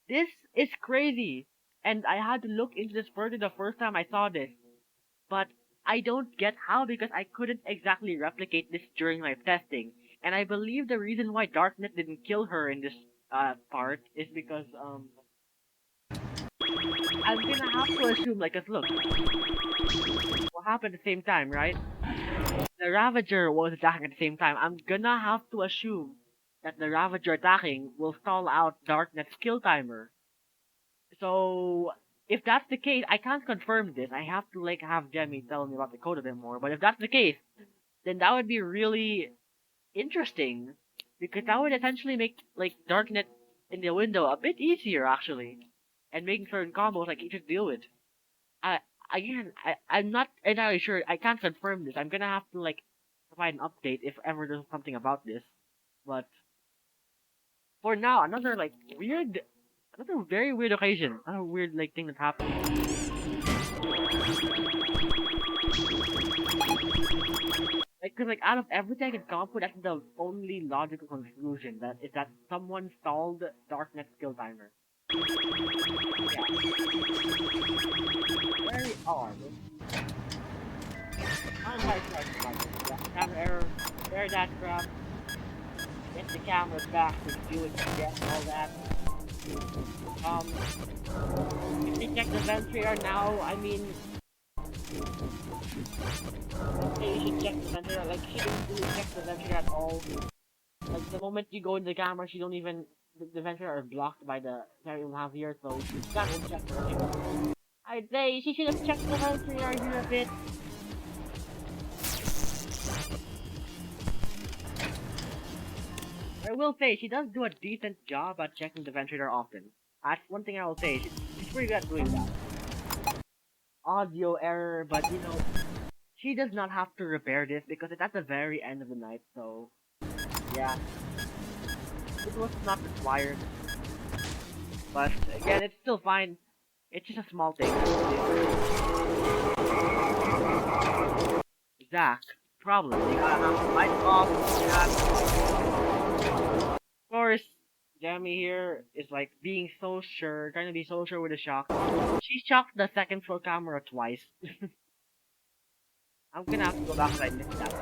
This is crazy, and I had to look into this further the first time I saw this, but I don't get how because I couldn't exactly replicate this during my testing, and I believe the reason why Darknet didn't kill her in this part is because I'm gonna have to assume, like, 'cause look, what happened at the same time, right? the Ravager was attacking at the same time, I'm gonna have to assume that the Ravager attacking will stall out Darknet's kill timer. So if that's the case, I can't confirm this. I have to like have Gemy tell me about the code a bit more. But if that's the case, then that would be really interesting because that would essentially make like Darknet in the window a bit easier actually, and making certain combos like easier to deal with. I I'm not entirely sure. I can't confirm this. I'm gonna have to like provide an update if ever there's something about this. But for now, another very weird occasion, another weird like thing that happened. Like, cause like out of everything I can come up with, that's the only logical conclusion that is that someone stalled Darknet skill timer. Yeah, very odd. Yeah, camera error, repair that crap, get the camera back to do it again, all that. If you check the ventilator now, I mean, okay, you should check the ventilator. Like, she didn't really check the ventilator at all. Like, the moment you go in the camera, she don't even, the ventilator is blocked by the carry we have here, so you can't even check the ventilator. I'd say she should have checked the ventilator here a bit. I will say, she does do a decent job at checking the ventilator often. That's one thing I will say, she's pretty good at doing that. Audio error, but you know, she does not have to repair this because it's at the very end of the night, so yeah. It was not required. But again, it's still fine. It's just a small thing. Zach, problem. You gotta have the lights off. Of course, Gemy here is like being so sure, trying to be so sure with the shock. She shocked the second floor camera twice. I'm gonna have to go back because I missed that.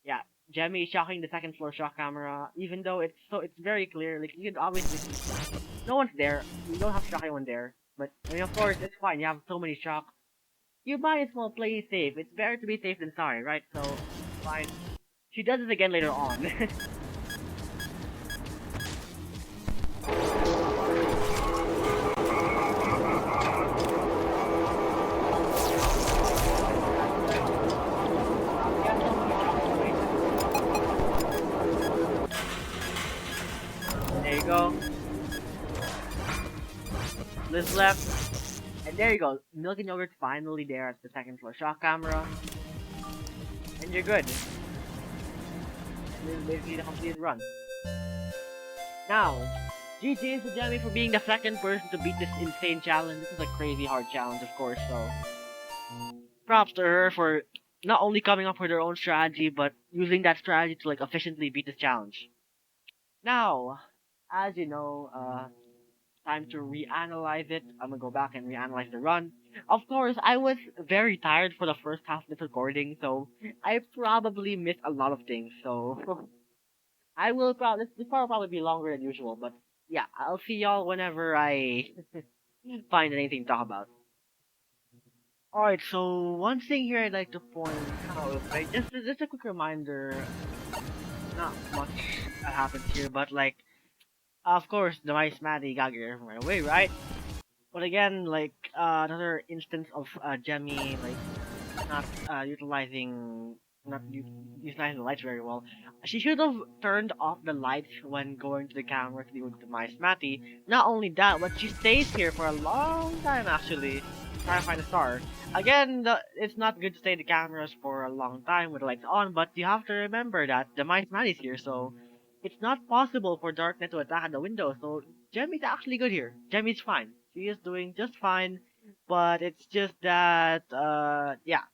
Yeah, Gemy is shocking the second floor shock camera, even though it's very clear. Like you can obviously see, no one's there. You don't have to shock anyone there. But I mean, of course, it's fine. You have so many shock. You might as well play safe. It's better to be safe than sorry, right? So, fine. She does it again later on. There you go. Liz left. And there you go. Milk and yogurt's finally there at the second floor shock camera. And you're good. This is basically the completed run. Now, GG's to Gemy for being the second person to beat this insane challenge. This is a crazy hard challenge, of course, so props to her for not only coming up with her own strategy, but using that strategy to like efficiently beat this challenge. Now, as you know, time to reanalyze it. I'm gonna go back and reanalyze the run. Of course, I was very tired for the first half of this recording, so I probably missed a lot of things. So I will probably this will probably be longer than usual, but yeah, I'll see y'all whenever I find anything to talk about. Alright, so one thing here I'd like to point out, right, just a quick reminder, not much happens here, but like, of course, the Vice Maddie got here right away, right? But again, like, another instance of Gemy, like, not utilizing the lights very well. She should have turned off the lights when going to the camera to deal with the mice Matty. Not only that, but she stays here for a long time actually, trying to find a star. Again, it's not good to stay in the cameras for a long time with the lights on, but you have to remember that the mice Matty's here, so it's not possible for Darknet to attack at the window, so Gemy's actually good here. Gemy's fine. She is doing just fine, but it's just that, yeah,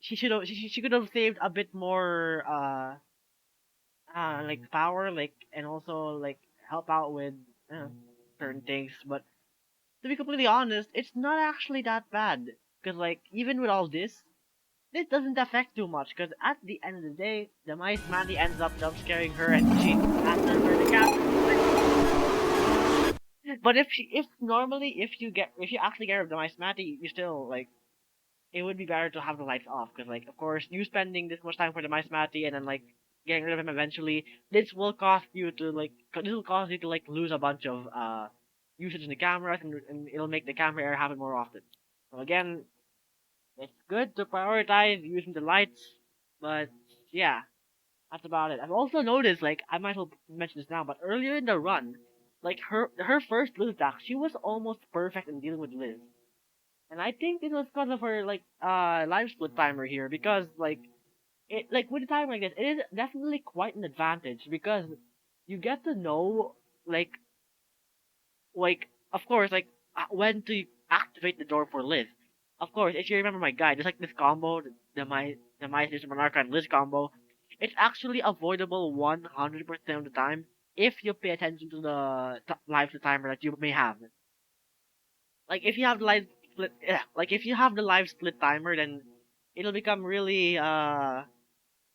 she could have saved a bit more like power, like, and also like help out with uh, certain things. But to be completely honest, it's not actually that bad because like even with all this doesn't affect too much because at the end of the day, the mice Mandy ends up jump scaring her and she after her the cat. But if you actually get rid of the mice Mandy, you still like it would be better to have the lights off because, like, of course, you spending this much time for the mice matty and then like getting rid of him eventually, this will cause you to like lose a bunch of usage in the cameras, and it'll make the camera error happen more often. So again, it's good to prioritize using the lights, but yeah, that's about it. I've also noticed, like, I might as well mention this now, but earlier in the run, like her first Liz attack, she was almost perfect in dealing with Liz. And I think it was because of her like live split timer here, because like with a timer like this, it is definitely quite an advantage because you get to know like like of course when to activate the door for Liz. Of course, if you remember my guide, just like this combo, the my Mr. Monarch and Liz combo, it's actually avoidable 100% of the time if you pay attention to the live split timer that you may have. Like if you have the live split, yeah, like if you have the live split timer, then it'll become really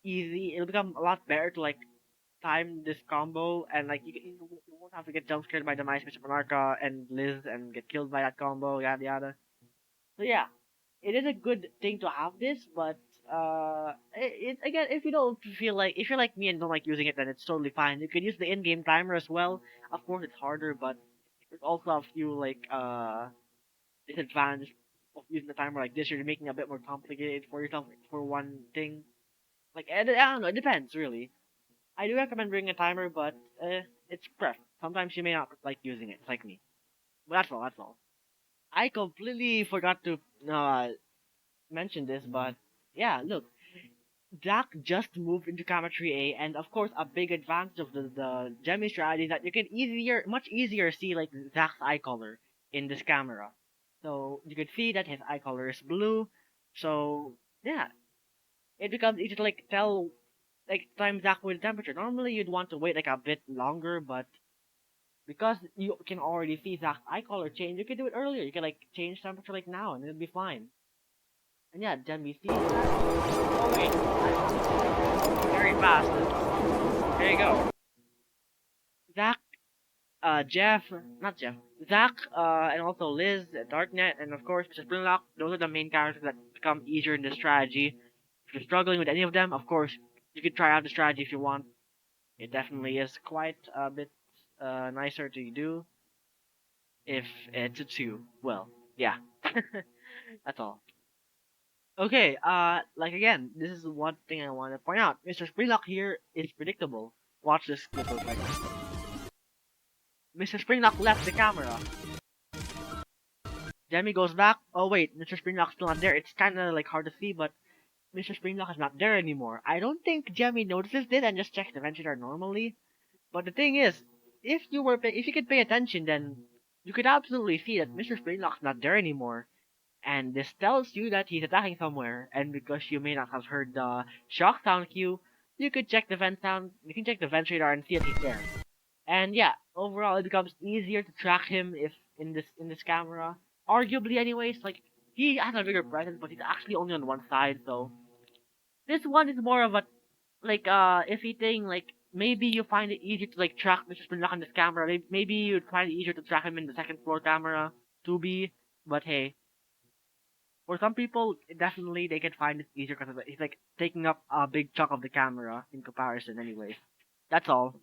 easy. It'll become a lot better to like time this combo, and like you won't have to get jump scared by the Mice, Mr. Monarca, and Liz, and get killed by that combo, yada yada. So yeah, it is a good thing to have this, but again, if you don't feel like, if you're like me and don't like using it, then it's totally fine. You can use the in-game timer as well. Of course, it's harder, but there's also a few disadvantage of using the timer like this. You're making it a bit more complicated for yourself for one thing. Like, I don't know, it depends, really. I do recommend bringing a timer, but it's pref. Sometimes you may not like using it, like me. But that's all. I completely forgot to mention this, but yeah, look, Zack just moved into Camera 3A, and of course, a big advantage of the Gemy strategy is that you can much easier see like Zack's eye color in this camera. So you could see that his eye color is blue. So yeah, it becomes easy to like tell like time Zack with temperature. Normally you'd want to wait like a bit longer, but because you can already see Zack's eye color change, you can do it earlier. You can like change temperature like now, and it'll be fine. And yeah, Gemy sees that. Oh wait, very fast. There you go. Zack, Jeff, not Jeff, Zack, and also Liz, Darknet, and of course Mr. Springlock. Those are the main characters that become easier in the strategy. If you're struggling with any of them, of course, you can try out the strategy if you want. It definitely is quite a bit nicer to do if it suits you well. Yeah, that's all. Okay, like again, this is one thing I want to point out. Mr. Springlock here is predictable. Watch this clip real quick. Mr. Springlock left the camera. Demi goes back. Oh wait, Mr. Springlock's still not there. It's kinda like hard to see, but Mr. Springlock is not there anymore. I don't think Jemmy notices this and just checks the ventilator normally. But the thing is, if you could pay attention, then you could absolutely see that Mr. Springlock's not there anymore. And this tells you that he's attacking somewhere. And because you may not have heard the shock sound cue, you could check the vent sound. You can check the vent radar and see that he's there. And yeah, overall it becomes easier to track him if in this camera. Arguably, anyways, like he has a bigger presence, but he's actually only on one side. So this one is more of a iffy thing. Like maybe you find it easier to like track Mr. Spinlock on this camera. Maybe you'd find it easier to track him in the second floor camera 2B. But hey, for some people, definitely they can find it easier because he's like taking up a big chunk of the camera in comparison. Anyways, that's all.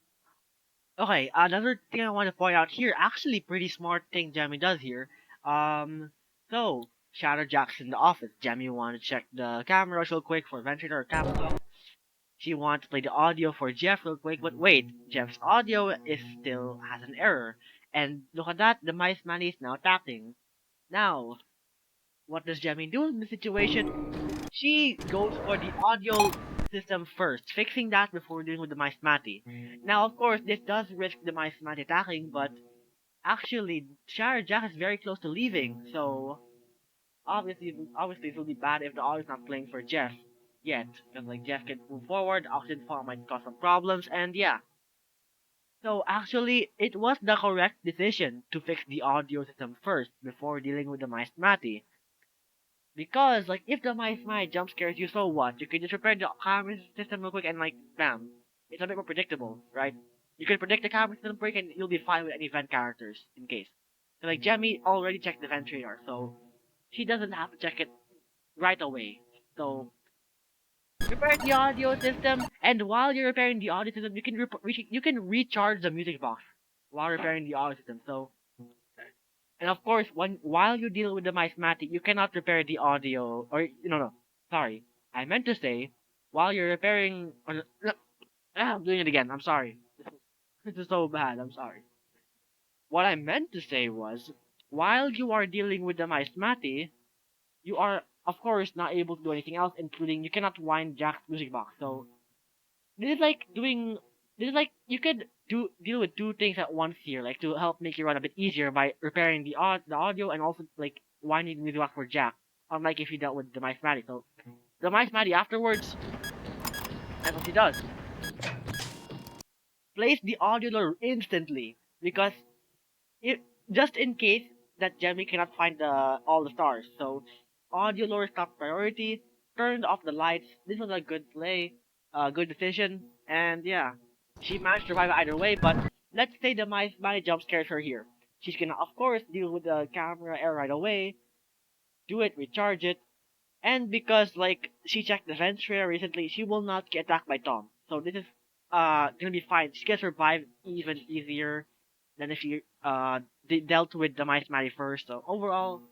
Okay, another thing I want to point out here, actually pretty smart thing Jamie does here. So Shadow Jack's in the office. Jamie wanted to check the cameras real quick for ventilator or camera. She wants to play the audio for Jeff real quick, but wait, Jeff's audio is still has an error. And look at that, the mice man is now tapping. Now, what does Jamie do in this situation? She goes for the audio system first, fixing that before dealing with the mice matty. Now, of course, this does risk the mice matty attacking, but actually, Shadow Jack is very close to leaving, so obviously it will be bad if the audio is not playing for Jeff yet, because like Jeff can move forward, oxygen fall might cause some problems, and yeah. So actually, it was the correct decision to fix the audio system first before dealing with the mice matty. Because, like, if the mice might jump scares you, so what? You can just repair the camera system real quick and, like, bam. It's a bit more predictable, right? You can predict the camera system break and you'll be fine with any event characters, in case. So, like, Jemmy already checked the vent radar, so she doesn't have to check it right away. So repair the audio system, and while you're repairing the audio system, you can recharge the music box while repairing the audio system. So, and of course, while you deal with the Mismatic, you cannot repair the audio. Or no, sorry, I meant to say while you're repairing. I'm doing it again. I'm sorry. This is so bad. I'm sorry. What I meant to say was, while you are dealing with the Mismati, you are of course not able to do anything else, including you cannot wind Jack's music box. So this is like doing this is like you could deal with two things at once here, like to help make your run a bit easier by repairing the audio and also like winding the music box for Jack. Unlike if you dealt with the Mice Matty. So the Mice Matty afterwards, that's what he does. Plays the audio lower instantly because it just in case that Gemy cannot find all the stars. So audio lower top priority, turned off the lights. This was a good play, good decision, and yeah, she managed to survive either way. But let's say the my jump scares her here. She's gonna of course deal with the camera error right away, do it, recharge it, and because like she checked the vents rare recently, she will not get attacked by Tom. So this is gonna be fine. She can survive even easier than if she dealt with the Mice Matty first. So overall,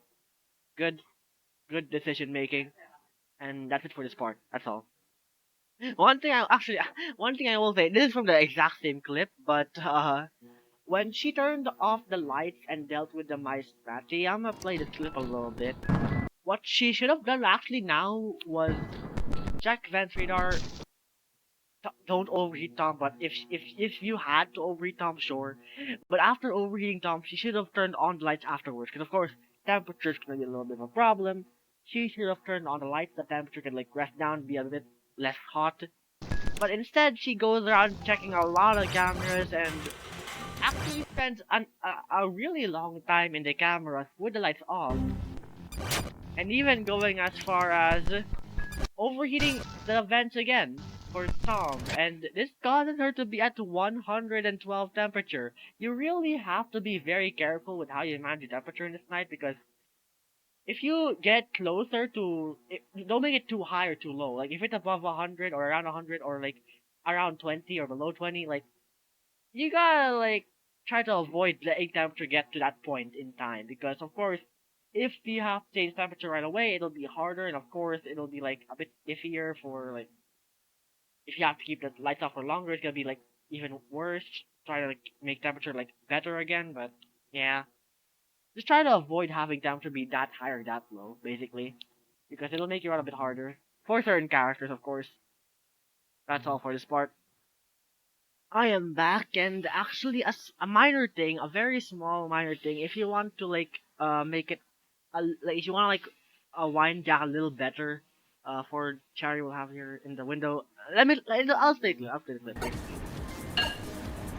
good decision making, and that's it for this part. That's all. One thing I will say, this is from the exact same clip, but when she turned off the lights and dealt with the Mice Matty, I'm gonna play this clip a little bit. What she should have done actually now was check vent radar. Don't overheat Tom, but if you had to overheat Tom, sure. But after overheating Tom, she should have turned on the lights afterwards, because of course temperature's gonna be a little bit of a problem. She should have turned on the lights. The temperature can like rest down, be a bit less hot. But instead, she goes around checking a lot of cameras and actually spends a really long time in the cameras with the lights off, and even going as far as overheating the vents again for Tom, and this causes her to be at 112 temperature. You really have to be very careful with how you manage the temperature in this night, because if you get closer to it, don't make it too high or too low. Like if it's above 100 or around 100 or like around 20 or below 20, like you gotta like try to avoid letting temperature get to that point in time, because of course if you have to change temperature right away, it'll be harder, and of course it'll be like a bit iffier for like if you have to keep the lights off for longer, it's gonna be like even worse. Try to like make temperature like better again, but yeah, just try to avoid having temperature be that high or that low, basically, because it'll make you run a bit harder for certain characters, of course. That's all for this part. I am back, and actually, a minor thing, a very small minor thing. If you want to like make it, like if you want to like wind Jack a little better, for Cherry will have here in the window. I'll stay it. I'll stay it.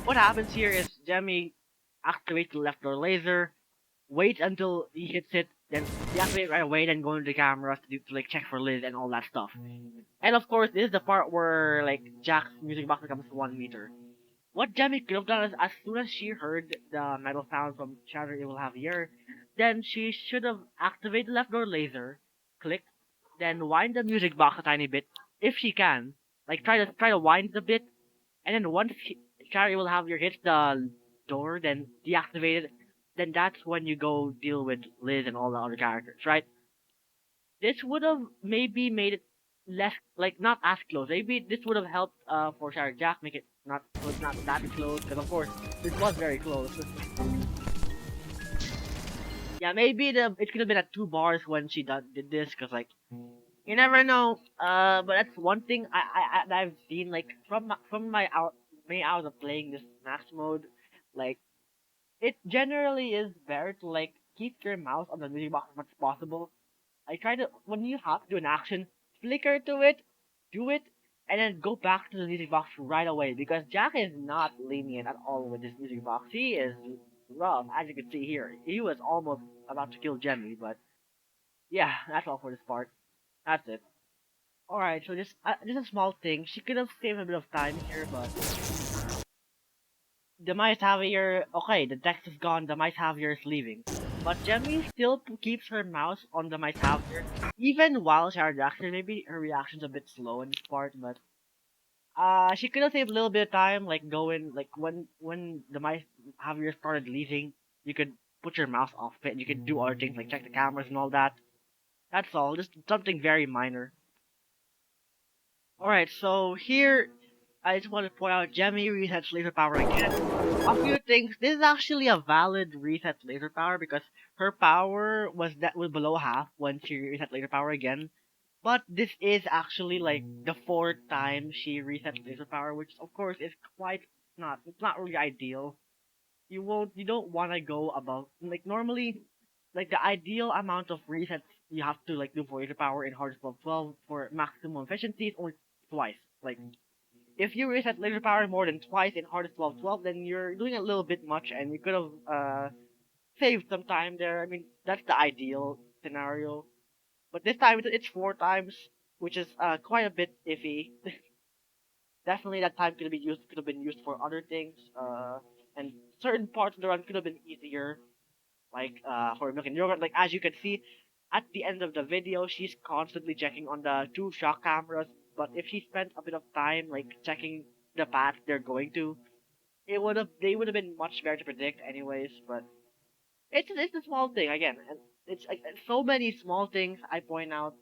What happens here is Gemy activates the left door laser, wait until he hits it, then deactivate right away, then go into the cameras to like check for Liz and all that stuff. And of course, this is the part where like Jack's music box becomes 1 meter. What Gemy could have done is, as soon as she heard the metal sound from Shatter It Will Have Here, then she should have activated the left door laser, click, then wind the music box a tiny bit, if she can. Like try to wind it a bit, and then once Shatter It Will Have Here hits the door, then deactivate it. Then that's when you go deal with Liz and all the other characters, right? This would have maybe made it less, like not as close. Maybe this would have helped for Shadow Jack make it not so it's not that close, because of course this was very close. Yeah, maybe it could have been at 2 bars when she did this, because like you never know. But that's one thing that I've seen like from my many hours of playing this max mode, like it generally is better to like keep your mouse on the music box as much as possible. I try to, when you have to do an action, flicker to it, do it, and then go back to the music box right away, because Jack is not lenient at all with his music box. He is rough, as you can see here. He was almost about to kill Gemy, but yeah, that's all for this part. That's it. Alright, so just a small thing. She could have saved a bit of time here, but the mice have here. Okay, the text is gone. The mice have here is leaving. But Gemy still keeps her mouse on the mice after, even while she has reaction. Maybe her reaction's a bit slow in this part, but she could have saved a little bit of time, like going like when the mice have you started leaving, you could put your mouse off it and you could do other things like check the cameras and all that. That's all, just something very minor. Alright, so here I just want to point out Gemy resets laser power again. A few things. This is actually a valid reset laser power because her power was below half when she reset laser power again. But this is actually like the fourth time she resets laser power, which of course is quite not it's not really ideal. You don't wanna go above like normally like the ideal amount of resets you have to like do for laser power in hardest level 12 for maximum efficiency is only twice. Like if you reset laser power more than twice in hardest 12, then you're doing a little bit much and you could have saved some time there. I mean, that's the ideal scenario. But this time it's four times, which is quite a bit iffy. Definitely that time could have been used for other things. And certain parts of the run could have been easier, like for milk and yogurt. Like as you can see, at the end of the video, she's constantly checking on the two shock cameras. But if she spent a bit of time like checking the path they're going to, they would have been much better to predict anyways. But it's a small thing again, and it's like so many small things I point out.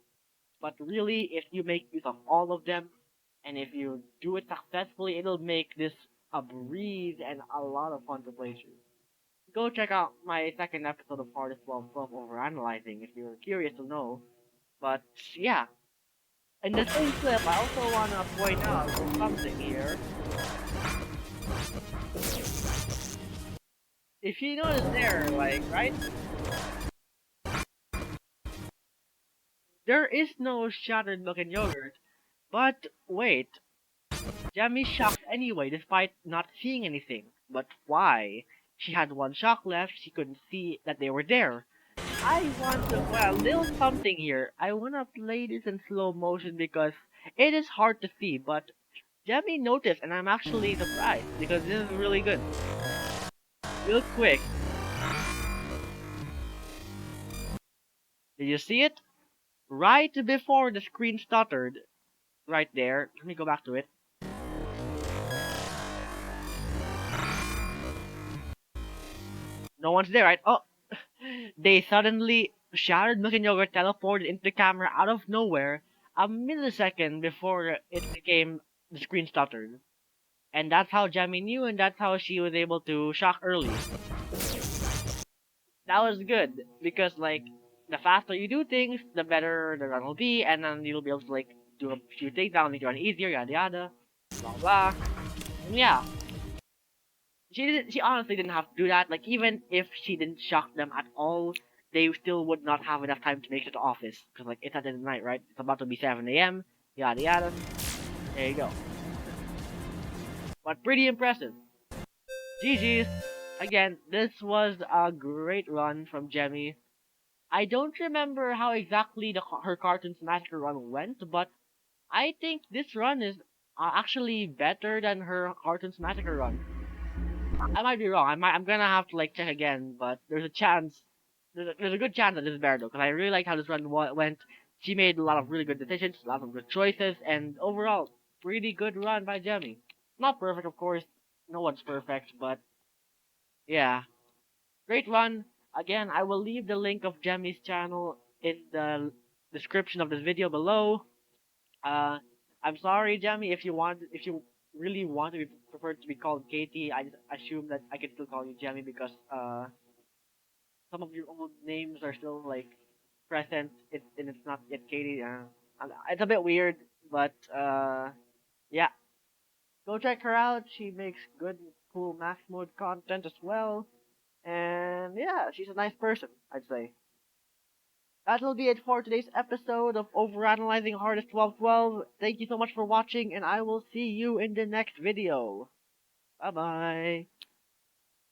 But really, if you make use of all of them, and if you do it successfully, it'll make this a breeze and a lot of fun to play through. Go check out my second episode of Hardest 12 Overanalyzing if you're curious to know. But yeah, in the same clip, I also want to point out something here. If you notice there, like, right? There is no shattered milk and yogurt. But wait, Gemy shocked anyway despite not seeing anything. But why? She had one shock left, she couldn't see that they were there. I want to put a little something here. I want to play this in slow motion because it is hard to see, but Gemy noticed and I'm actually surprised because this is really good. Real quick, did you see it? Right before the screen stuttered, right there. Let me go back to it. No one's there, right? Oh, they suddenly shattered milk and yogurt teleported into the camera out of nowhere a millisecond before it became the screen stuttered. And that's how Jamie knew, and that's how she was able to shock early. That was good because like the faster you do things, the better the run will be, and then you'll be able to like do a few things that'll make your run easier, yada yada, blah blah. And yeah, she honestly didn't have to do that. Like even if she didn't shock them at all, they still would not have enough time to make it to the office because like it's at the end of the night, right? It's about to be 7 a.m. Yada yada. There you go. But pretty impressive. GG's. Again, this was a great run from Gemy. I don't remember how exactly her Cartoons Massacre run went, but I think this run is actually better than her Cartoons Massacre run. I might be wrong. I'm gonna have to like check again, but there's a chance. There's a good chance that this is better though, because I really like how this run went. She made a lot of really good decisions, a lot of good choices, and overall, pretty good run by Gemy. Not perfect, of course. No one's perfect, but yeah, great run. Again, I will leave the link of Gemy's channel in the description of this video below. Uh, I'm sorry, Gemy, if you really want to be preferred to be called Katie, I just assume that I can still call you Gemy because some of your old names are still like present. And it's not yet Katie. It's a bit weird, but yeah, go check her out. She makes good, cool max mode content as well. And yeah, she's a nice person, I'd say. That'll be it for today's episode of Overanalyzing Hardest 1212. Thank you so much for watching, and I will see you in the next video. Bye bye.